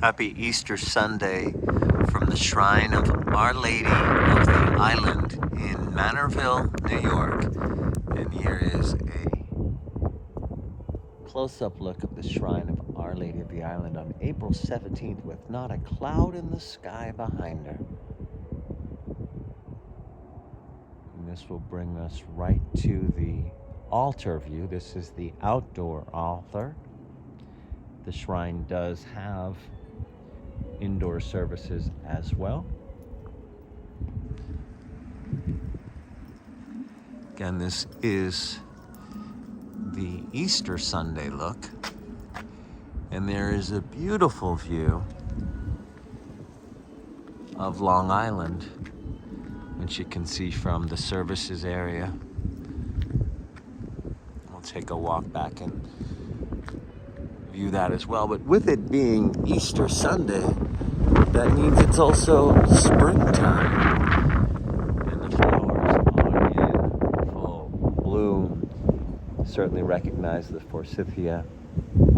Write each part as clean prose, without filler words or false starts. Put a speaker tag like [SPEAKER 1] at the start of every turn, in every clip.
[SPEAKER 1] Happy Easter Sunday from the Shrine of Our Lady of the Island in Manorville, New York. And here is a close-up look of the Shrine of Our Lady of the Island on April 17th with not a cloud in the sky behind her. And this will bring us right to the altar view. This is the outdoor altar. The shrine does have indoor services as well. Again, this is the Easter Sunday look, and there is a beautiful view of Long Island, which you can see from the services area. We'll take a walk back and view that as well. But with it being Easter Sunday, that means it's also springtime, and the flowers are in full bloom. Certainly recognize the forsythia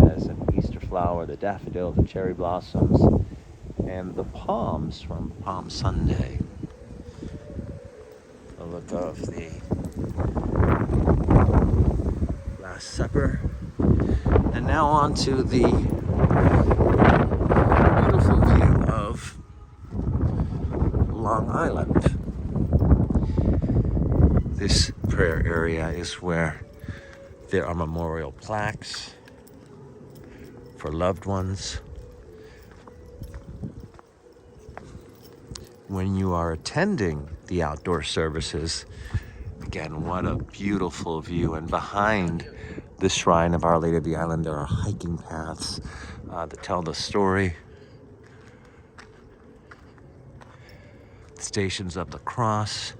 [SPEAKER 1] as an Easter flower, the daffodil, the cherry blossoms, and the palms from Palm Sunday. A look of the Last Supper. And now on to the beautiful view of Long Island. This prayer area is where there are memorial plaques for loved ones. When you are attending the outdoor services, again, what a beautiful view. And behind the Shrine of Our Lady of the Island, there are hiking paths that tell the story. Stations of the Cross.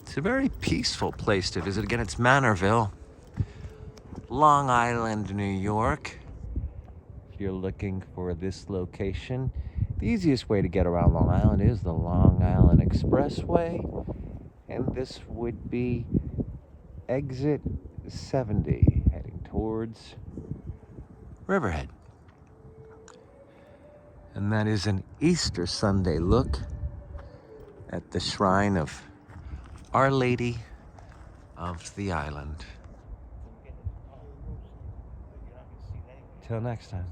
[SPEAKER 1] It's a very peaceful place to visit. Again, it's Manorville, Long Island, New York. If you're looking for this location, the easiest way to get around Long Island is the Long Island Expressway, and this would be exit 70, heading towards Riverhead. And that is an Easter Sunday look at the Shrine of Our Lady of the Island. Till next time.